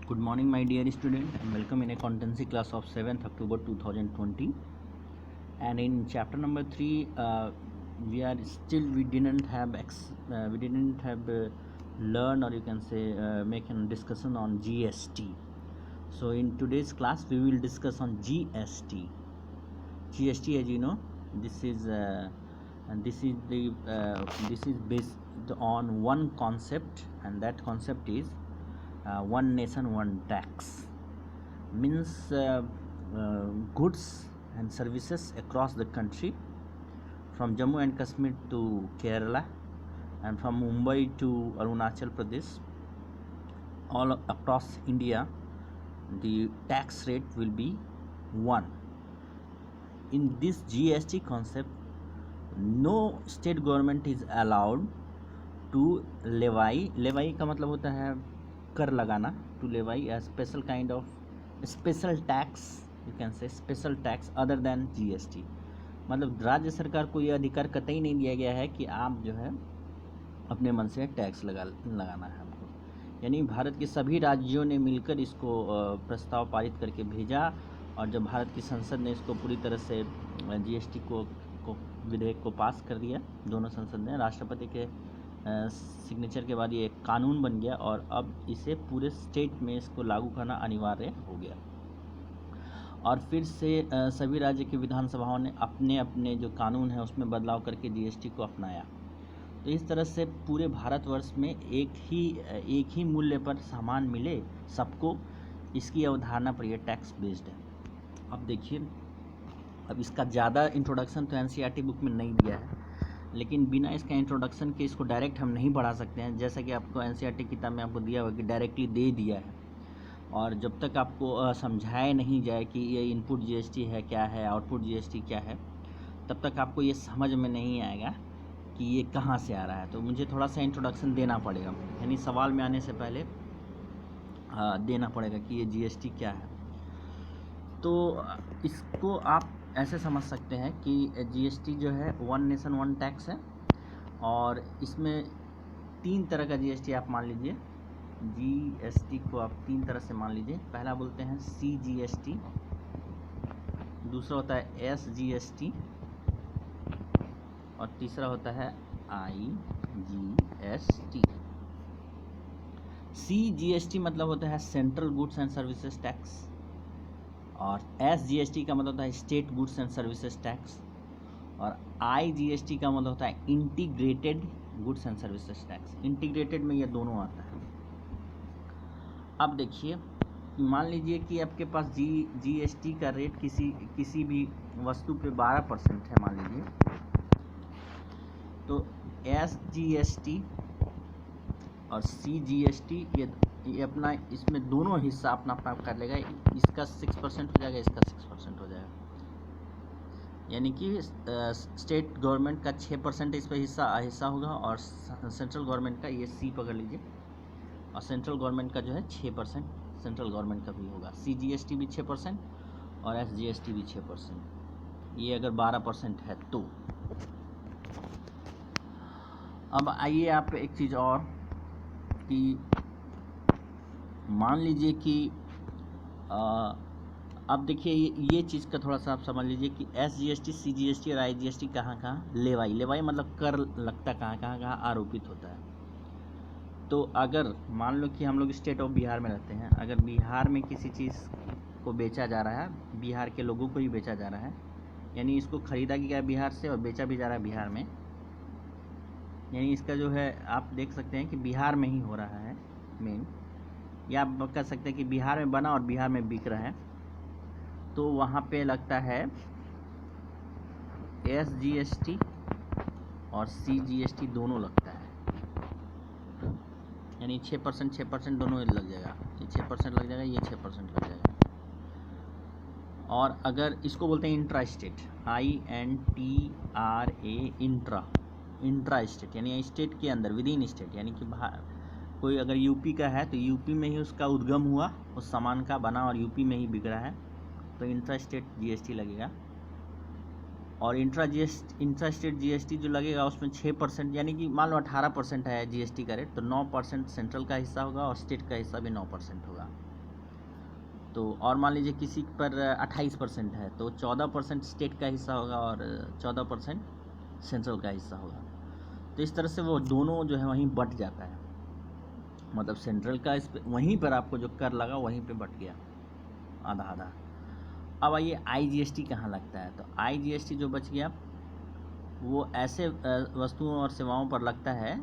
Good morning, my dear student, and welcome in accountancy class of 7th October 2020. And in chapter number 3, we didn't have learn, or you can say make a discussion on GST. So in today's class, we will discuss on GST. GST, as you know, this is based on one concept, and that concept is one nation, one tax. Means goods and services across the country, from Jammu and Kashmir to Kerala, and from Mumbai to Arunachal Pradesh, all across India, the tax rate will be one. In this GST concept, no state government is allowed to levy का मतलब होता है कर लगाना, to levy a special kind of special tax, you can say special tax other than GST. मतलब राज्य सरकार को ये अधिकार कतई नहीं दिया गया है कि आप जो है अपने मन से टैक्स लगाना है आपको। यानी भारत के सभी राज्यों ने मिलकर इसको प्रस्ताव पारित करके भेजा, और जब भारत की संसद ने इसको पूरी तरह से GST को विधेयक को पास कर दिया, दोनों संसद ने, राष्ट्रपति के सिग्नेचर के बाद ये एक कानून बन गया, और अब इसे पूरे स्टेट में इसको लागू करना अनिवार्य हो गया। और फिर से सभी राज्य की विधानसभाओं ने अपने अपने जो कानून है उसमें बदलाव करके GST को अपनाया। तो इस तरह से पूरे भारतवर्ष में एक ही मूल्य पर सामान मिले सबको, इसकी अवधारणा पर यह टैक्स बेस्ड है। अब देखिए, अब इसका ज़्यादा इंट्रोडक्शन तो NCERT बुक में नहीं दिया है, लेकिन बिना इसका इंट्रोडक्शन के इसको डायरेक्ट हम नहीं पढ़ा सकते हैं। जैसा कि आपको NCERT किताब में आपको दिया हुआ कि डायरेक्टली दे दिया है, और जब तक आपको समझाया नहीं जाए कि ये इनपुट GST है क्या है, आउटपुट GST क्या है, तब तक आपको ये समझ में नहीं आएगा कि ये कहाँ से आ रहा है। तो मुझे थोड़ा सा इंट्रोडक्शन देना पड़ेगा, यानी सवाल में आने से पहले देना पड़ेगा कि ये GST क्या है। तो इसको आप ऐसे समझ सकते हैं कि GST जो है वन नेशन वन टैक्स है, और इसमें 3 तरह का GST आप मान लीजिए। GST को आप 3 तरह से मान लीजिए। पहला बोलते हैं CGST, दूसरा होता है SGST, और तीसरा होता है IGST। CGST मतलब होता है central goods and services tax, और SGST का मतलब होता है state goods and services tax, और IGST का मतलब होता है integrated goods and services tax. Integrated में ये दोनों आता है। अब देखिए, मान लीजिए कि आपके पास GST का रेट किसी भी वस्तु पे 12% है, मान लीजिए, तो SGST और CGST ये अपना, इसमें दोनों हिस्सा अपना कर लेगा। इसका 6% हो जाएगा, इसका 6% हो जाएगा। यानी कि स्टेट गवर्नमेंट का 6% इस पर हिस्सा होगा, और सेंट्रल गवर्नमेंट का, ये C पकड़ लीजिए, और सेंट्रल गवर्नमेंट का जो है 6% सेंट्रल गवर्नमेंट का भी होगा। CGST भी 6% और SGST भी 6%, ये अगर 12% है तो। अब आइए आप एक चीज़ और, कि मान लीजिए कि अब देखिए ये चीज़ का थोड़ा सा आप समझ लीजिए कि SGST, CGST और IGST कहाँ लेवाई मतलब कर लगता कहाँ आरोपित होता है। तो अगर मान लो कि हम लोग स्टेट ऑफ बिहार में रहते हैं, अगर बिहार में किसी चीज़ को बेचा जा रहा है, बिहार के लोगों को ही बेचा जा रहा है, यानी इसको ख़रीदा गया बिहार से और बेचा भी जा रहा है बिहार में, यानी इसका जो है आप देख सकते हैं कि बिहार में ही हो रहा है मेन, या आप कह सकते हैं कि बिहार में बना और बिहार में बिक रहा है, तो वहाँ पे लगता है SGST और CGST दोनों लगता है। यानी 6% दोनों लग जाएगा, ये 6% लग जाएगा, ये 6% लग जाएगा। और अगर इसको बोलते हैं intra state, INTRA, intra state, यानी स्टेट के अंदर, विद इन स्टेट, यानी कि कोई अगर यूपी का है तो यूपी में ही उसका उद्गम हुआ, उस सामान का बना और यूपी में ही बिक रहा है, तो इंट्रा स्टेट GST लगेगा। और इंट्रा स्टेट GST जो लगेगा उसमें 6%, यानी कि मान लो 18% है GST का रेट, तो 9% सेंट्रल का हिस्सा होगा और स्टेट का हिस्सा भी 9% होगा। तो और मान लीजिए किसी पर 28% है तो 14% स्टेट का हिस्सा होगा और 14% सेंट्रल का हिस्सा होगा। तो इस तरह से वो दोनों जो है वहीं बट जाता है, मतलब सेंट्रल का इस वहीं पर आपको जो कर लगा वहीं पे बट गया आधा आधा। अब आइए IGST कहाँ लगता है। तो IGST जो बच गया वो ऐसे वस्तुओं और सेवाओं पर लगता है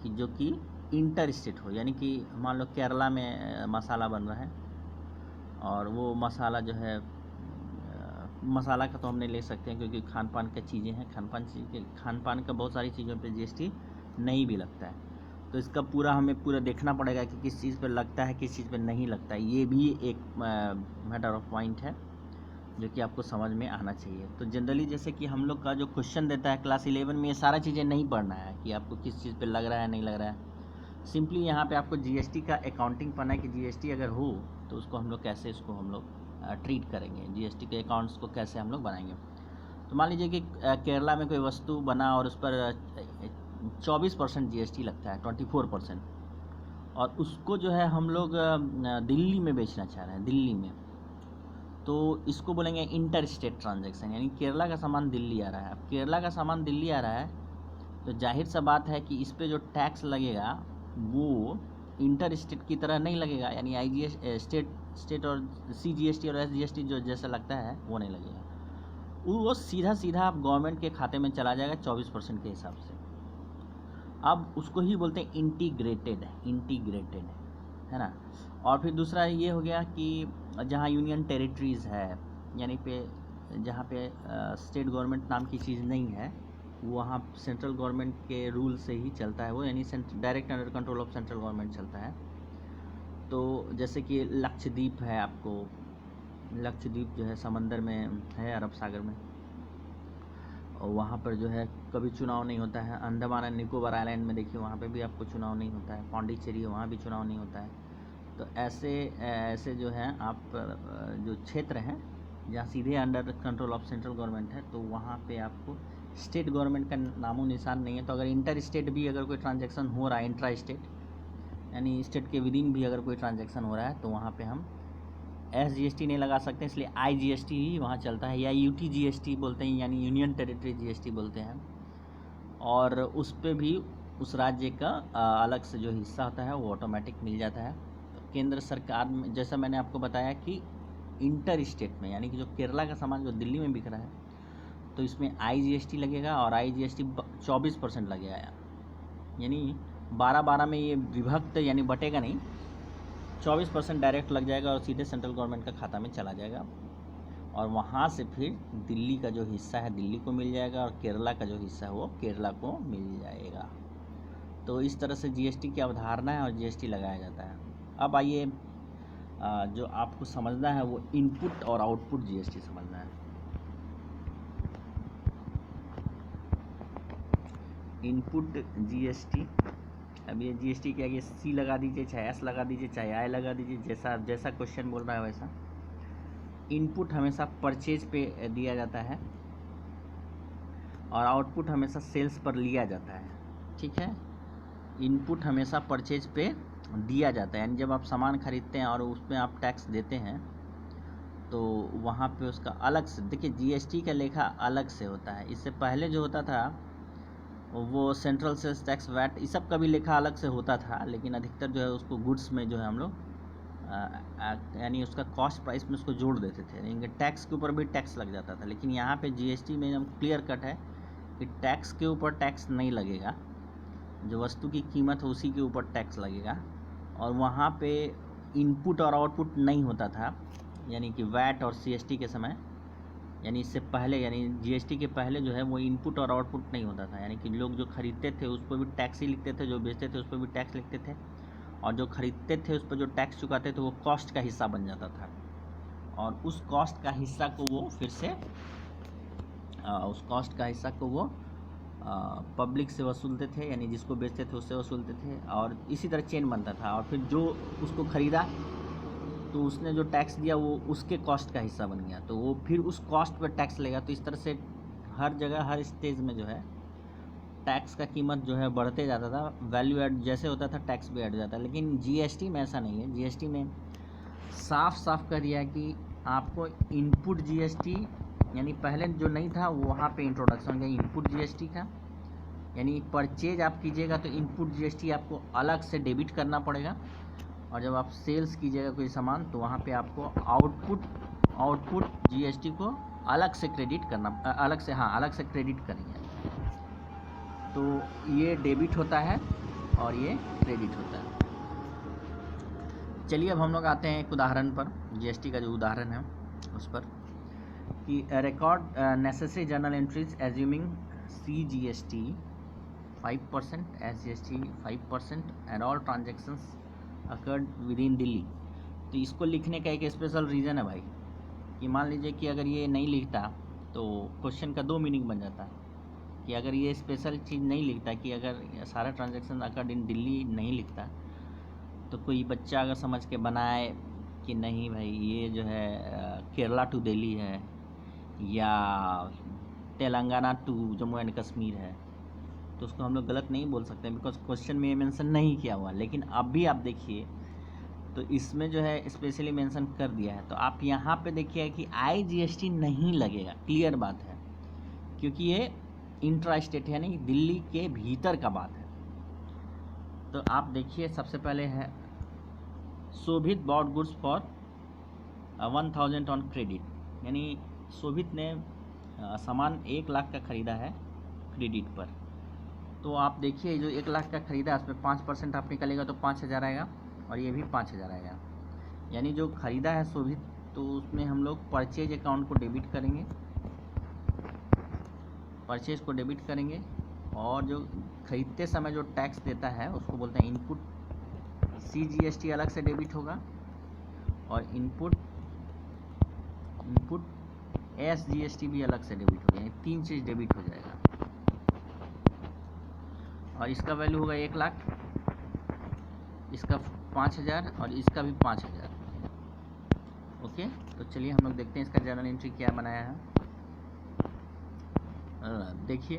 कि जो कि इंटर स्टेट हो, यानी कि मान लो केरला में मसाला बन रहा है और वो मसाला जो है मसाला का तो हम नहीं ले सकते हैं क्योंकि खान पान की चीज़ें हैं, खान पान का बहुत सारी चीज़ों पे GST नहीं भी लगता है। तो इसका हमें पूरा देखना पड़ेगा कि किस चीज़ पे लगता है किस चीज़ पे नहीं लगता है। ये भी एक मैटर ऑफ पॉइंट है जो कि आपको समझ में आना चाहिए। तो जनरली जैसे कि हम लोग का जो क्वेश्चन देता है क्लास 11 में, ये सारा चीज़ें नहीं पढ़ना है कि आपको किस चीज़ पे लग रहा है नहीं लग रहा है। सिंपली यहाँ पे आपको GST का अकाउंटिंग पढ़ना है कि GST अगर हो तो उसको हम लोग कैसे इसको हम लोग ट्रीट करेंगे, GST के अकाउंट्स को कैसे हम लोग बनाएंगे। तो मान लीजिए कि केरला में कोई वस्तु बना और उस पर 24% GST लगता है, 24%, और उसको जो है हम लोग दिल्ली में बेचना चाह रहे हैं, दिल्ली में, तो इसको बोलेंगे इंटर स्टेट ट्रांजैक्शन, यानी केरला का सामान दिल्ली आ रहा है। अब केरला का सामान दिल्ली आ रहा है तो जाहिर सा बात है कि इस पे जो टैक्स लगेगा वो इंटर स्टेट की तरह नहीं लगेगा, यानी स्टेट और CGST और SGST जो जैसा लगता है वो नहीं लगेगा। वो सीधा सीधा आप गवर्नमेंट के खाते में चला जाएगा 24% के हिसाब से। अब उसको ही बोलते हैं इंटीग्रेटेड है ना। और फिर दूसरा ये हो गया कि जहाँ यूनियन टेरिटरीज़ है, यानी पे जहाँ पे स्टेट गवर्नमेंट नाम की चीज़ नहीं है, वहाँ सेंट्रल गवर्नमेंट के रूल से ही चलता है वो, यानी direct under control of central government चलता है। तो जैसे कि लक्षद्वीप है, आपको लक्षद्वीप जो है समंदर में है, अरब सागर में, और वहाँ पर जो है कभी चुनाव नहीं होता है। अंडमान एंड निकोबार आइलैंड में देखिए वहाँ पे भी आपको चुनाव नहीं होता है। पौंडीचेरी वहाँ भी चुनाव नहीं होता है। तो ऐसे जो है आप जो क्षेत्र हैं जहाँ सीधे under control of central government है, तो वहाँ पे आपको स्टेट गवर्नमेंट का नामो निशान नहीं है। तो अगर इंटर स्टेट भी अगर कोई ट्रांजैक्शन हो रहा है, इंट्रा स्टेट यानी स्टेट के विदिन भी अगर कोई ट्रांजैक्शन हो रहा है, तो वहाँ पे हम SGST नहीं लगा सकते, इसलिए IGST ही वहाँ चलता है, या UTGST बोलते हैं, यानी यूनियन टेरिटरी GST बोलते हैं। और उस पर भी उस राज्य का अलग से जो हिस्सा होता है वो ऑटोमेटिक मिल जाता है। तो केंद्र सरकार में, जैसा मैंने आपको बताया कि इंटर स्टेट में, यानी कि जो केरला का सामान जो दिल्ली में बिक रहा है, तो इसमें IGST लगेगा और IGST 24% लगेगा, यानी 12-12 में ये विभक्त यानी बटेगा नहीं, 24% डायरेक्ट लग जाएगा और सीधे सेंट्रल गवर्नमेंट का खाता में चला जाएगा। और वहाँ से फिर दिल्ली का जो हिस्सा है दिल्ली को मिल जाएगा और केरला का जो हिस्सा है वो केरला को मिल जाएगा। तो इस तरह से GST की अवधारणा है और GST लगाया जाता है। अब आइए जो आपको समझना है वो इनपुट और आउटपुट GST समझना है। इनपुट GST, अब ये GST के आगे C लगा दीजिए, चाहे S लगा दीजिए, चाहे I लगा दीजिए, जैसा क्वेश्चन बोल रहा है वैसा। इनपुट हमेशा परचेज पे दिया जाता है और आउटपुट हमेशा सेल्स पर लिया जाता है, ठीक है। इनपुट हमेशा परचेज पे दिया जाता है, यानी जब आप सामान खरीदते हैं और उसमें आप टैक्स देते हैं तो वहाँ पे उसका अलग से, देखिए GST का लेखा अलग से होता है। इससे पहले जो होता था वो सेंट्रल सेल्स टैक्स, वैट, इस सब का भी लेखा अलग से होता था, लेकिन अधिकतर जो है उसको गुड्स में जो है हम लोग यानी उसका कॉस्ट प्राइस में उसको जोड़ देते थे, यानी टैक्स के ऊपर भी टैक्स लग जाता था। लेकिन यहाँ पे GST में हम क्लियर कट है कि टैक्स के ऊपर टैक्स नहीं लगेगा, जो वस्तु की कीमत है उसी के ऊपर टैक्स लगेगा। और वहाँ पे इनपुट और आउटपुट नहीं होता था, यानी कि वैट और CST के समय, यानी इससे पहले, यानी GST के पहले जो है वो इनपुट और आउटपुट नहीं होता था, यानी कि लोग जो खरीदते थे उस पर भी टैक्स ही लिखते थे, जो बेचते थे उस पर भी टैक्स लिखते थे, और जो खरीदते थे उस पर जो टैक्स चुकाते थे वो कॉस्ट का हिस्सा बन जाता था, और उस कॉस्ट का हिस्सा को वो फिर से पब्लिक से वसूलते थे, यानी जिसको बेचते थे उससे वसूलते थे, और इसी तरह चेन बनता था। और फिर जो उसको ख़रीदा तो उसने जो टैक्स दिया वो उसके कॉस्ट का हिस्सा बन गया, तो वो फिर उस कॉस्ट पर टैक्स लेगा। तो इस तरह से हर जगह हर स्टेज में जो है टैक्स का कीमत जो है बढ़ते जाता था, वैल्यू ऐड जैसे होता था टैक्स भी ऐड जाता है। लेकिन GST में ऐसा नहीं है। GST में साफ साफ कर दिया कि आपको इनपुट जीएसटी, यानी पहले जो नहीं था वहाँ पे इंट्रोडक्शन किया इनपुट जीएसटी का, यानी परचेज आप कीजिएगा तो इनपुट जीएसटी आपको अलग से डेबिट करना पड़ेगा, और जब आप सेल्स कीजिएगा कोई सामान तो वहाँ पे आपको आउटपुट जीएसटी को अलग से क्रेडिट करना, अलग से क्रेडिट करेंगे। तो ये डेबिट होता है और ये क्रेडिट होता है। चलिए अब हम लोग आते हैं एक उदाहरण पर, जीएसटी का जो उदाहरण है उस पर, कि record necessary journal entries assuming CGST 5%, SGST 5% and all transactions occurred with in Delhi. तो इसको लिखने का एक स्पेशल रीज़न है भाई, कि मान लीजिए कि अगर ये नहीं लिखता तो क्वेश्चन का 2 मीनिंग बन जाता है, कि अगर ये स्पेशल चीज़ नहीं लिखता कि अगर सारा ट्रांजेक्शन अकर्ड इन दिल्ली नहीं लिखता तो कोई बच्चा अगर समझ के बनाए कि नहीं भाई ये जो है केरला टू दिल्ली है या तेलंगाना टू जम्मू एंड कश्मीर है, तो उसको हम लोग गलत नहीं बोल सकते बिकॉज क्वेश्चन में ये मेंशन नहीं किया हुआ। लेकिन अभी आप देखिए तो इसमें जो है स्पेशली मेंशन कर दिया है, तो आप यहाँ पे देखिए कि IGST नहीं लगेगा, क्लियर बात है, क्योंकि ये इंट्रा स्टेट है, यानी दिल्ली के भीतर का बात है। तो आप देखिए सबसे पहले है Shobhit bought goods for 1000 on credit, यानी शोभित ने सामान 1 लाख का ख़रीदा है क्रेडिट पर। तो आप देखिए जो 1 लाख का ख़रीदा है उसमें 5% आप निकालेगा तो 5000 आएगा, और ये भी 5000 आएगा, यानी जो ख़रीदा है शोभित तो उसमें हम लोग परचेज अकाउंट को डेबिट करेंगे, परचेज को डेबिट करेंगे, और जो खरीदते समय जो टैक्स देता है उसको बोलते हैं इनपुट CGST अलग से डेबिट होगा, और इनपुट SGST भी अलग से डेबिट होगा, यानी 3 चीज़ डेबिट हो जाएगा। और इसका वैल्यू होगा 1 लाख, इसका 5000 और इसका भी 5000। ओके, तो चलिए हम लोग देखते हैं इसका जर्नल एंट्री क्या बनाया है। देखिए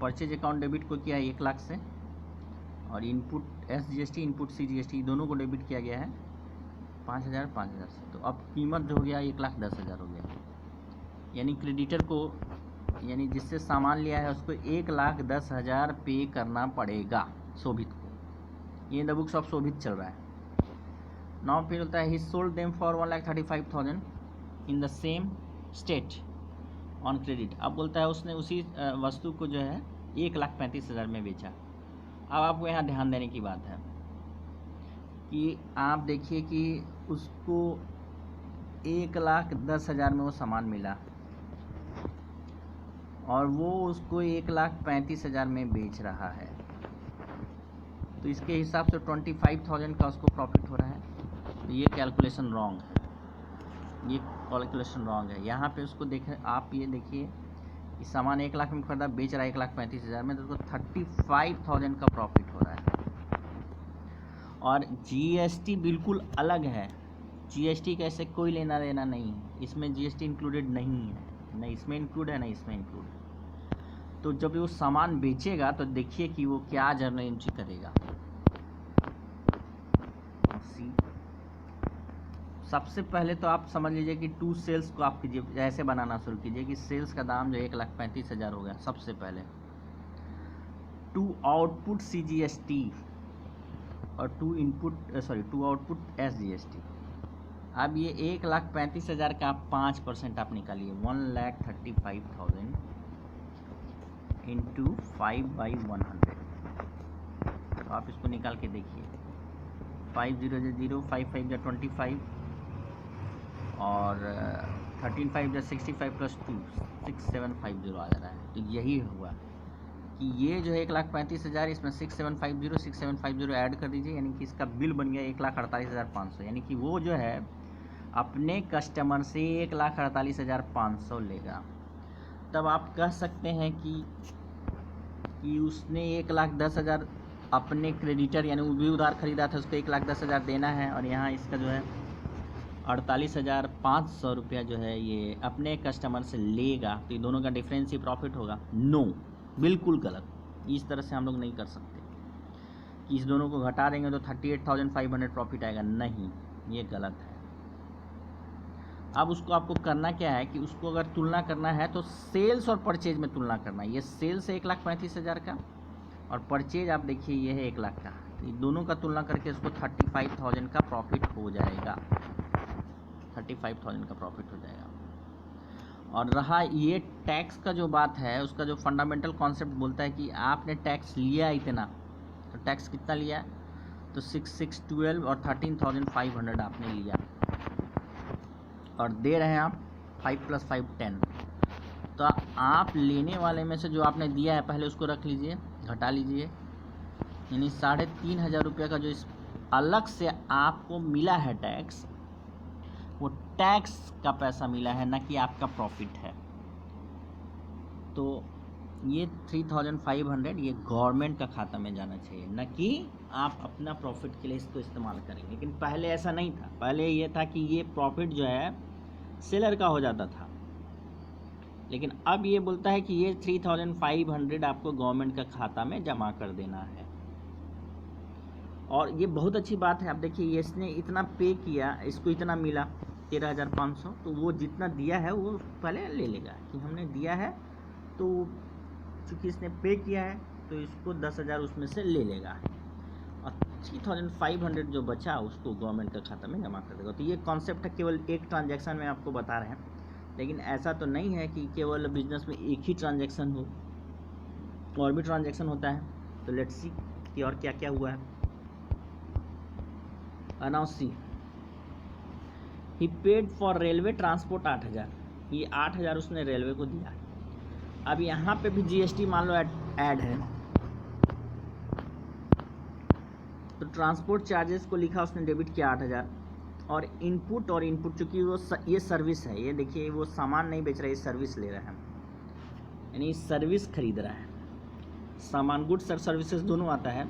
परचेज अकाउंट डेबिट को किया है 1 लाख से, और इनपुट SGST इनपुट CGST दोनों को डेबिट किया गया है 5000 से। तो अब कीमत जो हो गया 1,10,000 हो गया, यानी क्रेडिटर को, यानी जिससे सामान लिया है उसको 1,10,000 पे करना पड़ेगा शोभित को। ये द बुक्स ऑफ शोभित चल रहा है। नाउ फिर होता है ही sold them for 1,35,000 in the same state on credit. अब बोलता है उसने उसी वस्तु को जो है 1,35,000 में बेचा। अब आपको यहाँ ध्यान देने की बात है कि आप देखिए कि उसको 1,10,000 में वो सामान मिला और वो उसको 1,35,000 में बेच रहा है, तो इसके हिसाब से 25,000 का उसको प्रॉफिट हो रहा है। तो ये कैलकुलेशन रॉन्ग है, ये कैलकुलेशन रॉन्ग है। यहाँ पे उसको देखें, आप ये देखिए कि सामान 1 लाख में खरीदा, बेच रहा है 1,35,000 में, तो उसको 35,000 का प्रॉफिट हो रहा है। और GST बिल्कुल अलग है, GST का ऐसे कोई लेना देना नहीं है, इसमें GST इंक्लूडेड नहीं है, नहीं इसमें इंक्लूड है, नहीं इसमें इंक्लूड है। तो जब वो सामान बेचेगा तो देखिए कि वो क्या जर्नल एंट्री करेगा। सबसे पहले तो आप समझ लीजिए कि टू सेल्स को आप कीजिए, ऐसे बनाना शुरू कीजिए कि सेल्स का दाम जो 1,35,000 हो गया सबसे पहले, टू आउटपुट CGST और टू आउटपुट SGST। अब ये 1,35,000 का 5% आप निकालिए, 1,35,000 इंटू 5/100। तो आप इसको निकाल के देखिए, 5 0 0, 5 5 25 और 13 5 65 प्लस 2 6750 आ जा रहा है। तो यही हुआ कि ये जो है 1,35,000, इसमें 6750 ऐड कर दीजिए, यानी कि इसका बिल बन गया 1,48,500, यानी कि वो जो है अपने कस्टमर से 1,48,500 लेगा। तब आप कह सकते हैं कि उसने 1,10,000 अपने क्रेडिटर, यानी वो भी उधार खरीदा था, उसको 1,10,000 देना है, और यहाँ इसका जो है 48,500 रुपया जो है ये अपने कस्टमर से लेगा। तो ये दोनों का डिफरेंस ही प्रॉफिट होगा। नो, बिल्कुल गलत। इस तरह से हम लोग नहीं कर सकते कि इस दोनों को घटा देंगे तो 38,500 प्रॉफिट आएगा, नहीं। ये गलत है। अब उसको आपको करना क्या है कि उसको अगर तुलना करना है तो सेल्स और परचेज में तुलना करना है। ये सेल्स है 1,35,000 का और परचेज आप देखिए ये है 1 लाख का। ये दोनों का तुलना करके इसको 35,000 का प्रॉफिट हो जाएगा, 35,000 का प्रॉफिट हो जाएगा। और रहा ये टैक्स का जो बात है, उसका जो फंडामेंटल कॉन्सेप्ट बोलता है कि आपने टैक्स लिया इतना, तो टैक्स कितना लिया है, तो 6,612 और 13,500 आपने लिया और दे रहे हैं आप 5 + 5 10। तो आप लेने वाले में से जो आपने दिया है पहले उसको रख लीजिए, घटा लीजिए, यानी 3,500 रुपये का जो इस अलग से आपको मिला है टैक्स, वो टैक्स का पैसा मिला है, ना कि आपका प्रॉफिट है। तो ये 3,500 ये गवर्नमेंट का खाता में जाना चाहिए, ना कि आप अपना प्रॉफिट के लिए इसको इस्तेमाल करेंगे। लेकिन पहले ऐसा नहीं था, पहले ये था कि ये प्रॉफिट जो है सेलर का हो जाता था, लेकिन अब ये बोलता है कि ये 3,500 आपको गवर्नमेंट का खाता में जमा कर देना है। और ये बहुत अच्छी बात है। आप देखिए इसने इतना पे किया, इसको इतना मिला 13,500, तो वो जितना दिया है वो पहले ले लेगा कि हमने दिया है, तो चूँकि इसने पे किया है तो इसको 10,000 उसमें से ले लेगा और 3,500 जो बचा उसको गवर्नमेंट का खाता में जमा कर देगा। तो ये कॉन्सेप्ट है, केवल एक ट्रांजैक्शन में आपको बता रहे हैं, लेकिन ऐसा तो नहीं है कि केवल बिजनेस में एक ही ट्रांजैक्शन हो, और भी ट्रांजैक्शन होता है। तो लेट्स सी कि और क्या क्या हुआ है। Now see, he paid for railway transport 8,000, ये 8,000 उसने रेलवे को दिया। अब यहाँ पे भी जीएसटी मान लो ऐड है, तो ट्रांसपोर्ट चार्जेस को लिखा उसने डेबिट किया 8,000, और इनपुट चूँकि वो ये सर्विस है, ये देखिए वो सामान नहीं बेच रहा है, ये सर्विस ले रहा है, यानी सर्विस खरीद रहा है। सामान गुड्स और सर्विसेज दोनों आता है,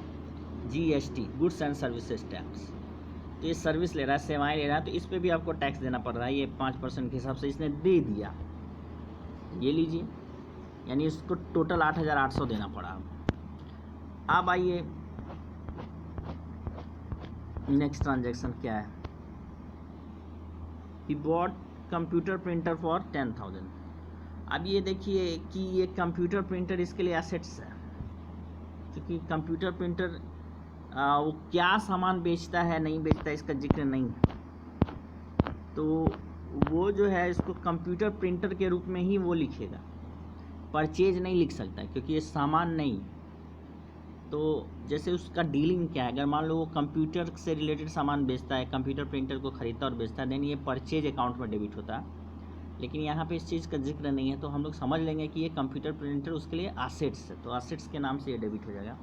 GST goods and services tax. तो ये सर्विस ले रहा है, सेवाएं ले रहा है, तो इस पर भी आपको टैक्स देना पड़ रहा है। ये 5% के हिसाब से इसने दे दिया, ये लीजिए, यानी इसको टोटल 8,800 देना पड़ा। अब आइए नेक्स्ट ट्रांजैक्शन क्या है। He bought computer printer for 10,000। अब ये देखिए कि ये कंप्यूटर प्रिंटर इसके लिए एसेट्स है, क्योंकि कंप्यूटर प्रिंटर वो क्या सामान बेचता है नहीं बेचता इसका जिक्र नहीं है, तो वो जो है इसको कंप्यूटर प्रिंटर के रूप में ही वो लिखेगा, परचेज नहीं लिख सकता क्योंकि ये सामान नहीं। तो जैसे उसका डीलिंग क्या है, अगर मान लो वो कंप्यूटर से रिलेटेड सामान बेचता है, कंप्यूटर प्रिंटर को ख़रीदता और बेचता है, देन ये परचेज अकाउंट में डेबिट होता है। लेकिन यहाँ पे इस चीज़ का जिक्र नहीं है, तो हम लोग समझ लेंगे कि ये कंप्यूटर प्रिंटर उसके लिए एसेट्स है, तो एसेट्स के नाम से ये डेबिट हो जाएगा।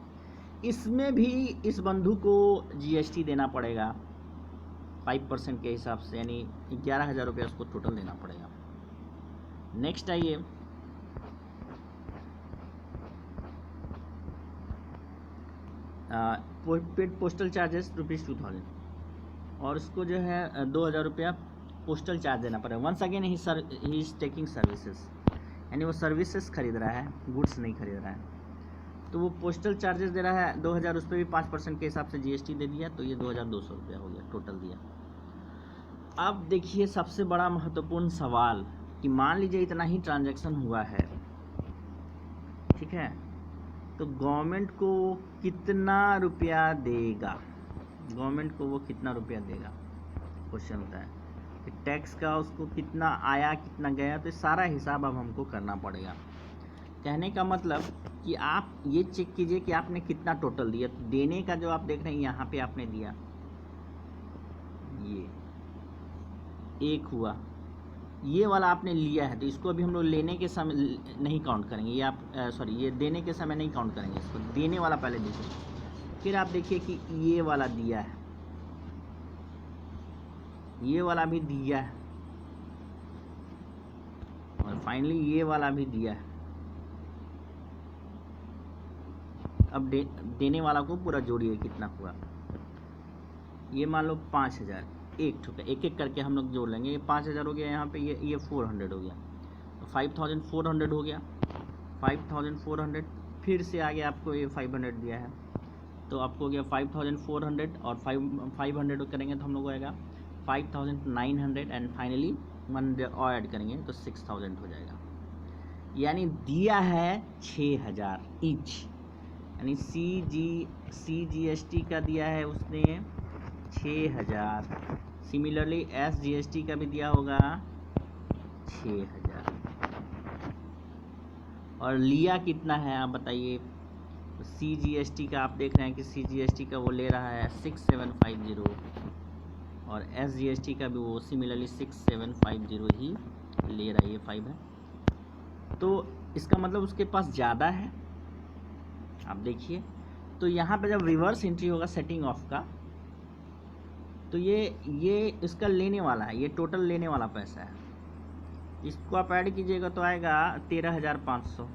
इसमें भी इस बंधु को जीएसटी देना पड़ेगा 5% के हिसाब से, यानी 11,000 रुपये उसको टोटल देना पड़ेगा। नेक्स्ट आइए, पेड पोस्टल चार्जेस ₹2,000, और उसको जो है 2,000 रुपया पोस्टल चार्ज देना पड़ेगा। Once again he is taking services, यानी वो सर्विसेज खरीद रहा है, गुड्स नहीं खरीद रहा है, तो वो पोस्टल चार्जेस दे रहा है 2,000, उस पर भी 5% के हिसाब से जीएसटी दे दिया, तो ये 2,200 रुपया हो गया टोटल दिया। अब देखिए सबसे बड़ा महत्वपूर्ण सवाल कि मान लीजिए इतना ही ट्रांजैक्शन हुआ है, ठीक है, तो गवर्नमेंट को कितना रुपया देगा, गवर्नमेंट को वो कितना रुपया देगा, क्वेश्चन होता है कि टैक्स का उसको कितना आया कितना गया, तो सारा हिसाब अब हमको करना पड़ेगा। कहने का मतलब कि आप ये चेक कीजिए कि आपने कितना टोटल दिया। तो देने का जो आप देख रहे हैं यहाँ पे आपने दिया, ये एक हुआ, ये वाला आपने लिया है, तो इसको अभी हम लोग लेने के समय नहीं काउंट करेंगे, ये आप सॉरी ये देने के समय नहीं काउंट करेंगे, इसको देने वाला पहले देखिए। फिर आप देखिए कि ये वाला दिया है, ये वाला भी दिया है, और फाइनली ये वाला भी दिया है। अब देने वाला को पूरा जोड़िए कितना हुआ। ये मान लो 5,000, एक एक करके हम लोग जोड़ लेंगे। ये 5,000 हो गया, यहाँ पे ये 400 हो गया, तो 5,400 हो गया, 5,400, फिर से आगे आपको ये 500 दिया है, तो आपको हो गया 5,400 और 500 करेंगे तो हम लोग को आएगा 5900 एंड फाइनली 100 और ऐड करेंगे तो 6000 हो जाएगा। यानी दिया है 6000 ईच, यानी CGST का दिया है उसने 6000, सिमिलरली SGST का भी दिया होगा 6000, और लिया कितना है आप बताइए। तो CGST का आप देख रहे हैं कि CGST का वो ले रहा है 6750 और SGST का भी वो सिमिलरली 6750 ही ले रहा है, ये 5 है। तो इसका मतलब उसके पास ज़्यादा है। आप देखिए तो यहाँ पे जब रिवर्स एंट्री होगा सेटिंग ऑफ का, तो ये इसका लेने वाला है, ये टोटल लेने वाला पैसा है। इसको आप ऐड कीजिएगा तो आएगा 13,500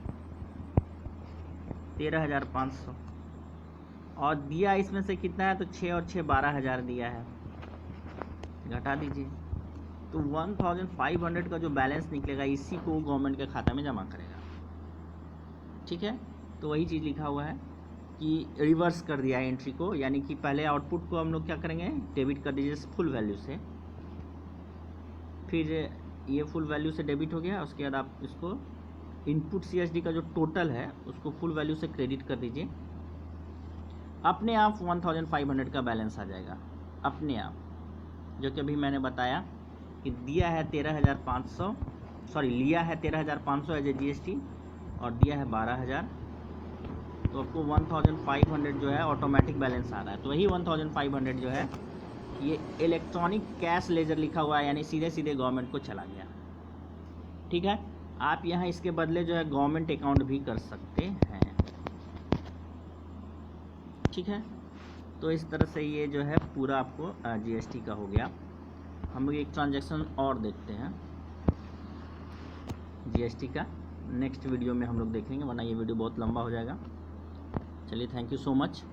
और दिया इसमें से कितना है, तो 6 और 6 12,000 दिया है, घटा दीजिए तो 1500 का जो बैलेंस निकलेगा इसी को गवर्नमेंट के खाता में जमा करेगा। ठीक है, तो वही चीज़ लिखा हुआ है कि रिवर्स कर दिया है एंट्री को, यानी कि पहले आउटपुट को हम लोग क्या करेंगे, डेबिट कर दीजिए फुल वैल्यू से, फिर ये फुल वैल्यू से डेबिट हो गया, उसके बाद आप इसको इनपुट CSD का जो टोटल है उसको फुल वैल्यू से क्रेडिट कर दीजिए, अपने आप 1500 का बैलेंस आ जाएगा अपने आप, जो कि अभी मैंने बताया कि दिया है 13,500, सॉरी लिया है 13,500 एज ए GST और दिया है 12,000, तो आपको 1500 जो है ऑटोमेटिक बैलेंस आ रहा है। तो वही 1500 जो है ये इलेक्ट्रॉनिक कैश लेजर लिखा हुआ है, यानी सीधे सीधे गवर्नमेंट को चला गया। ठीक है, आप यहाँ इसके बदले जो है गवर्नमेंट अकाउंट भी कर सकते हैं। ठीक है, तो इस तरह से ये जो है पूरा आपको GST का हो गया। हम लोग एक ट्रांजैक्शन और देखते हैं GST का, नेक्स्ट वीडियो में हम लोग देखेंगे, वरना ये वीडियो बहुत लंबा हो जाएगा। चलिए, थैंक यू सो मच।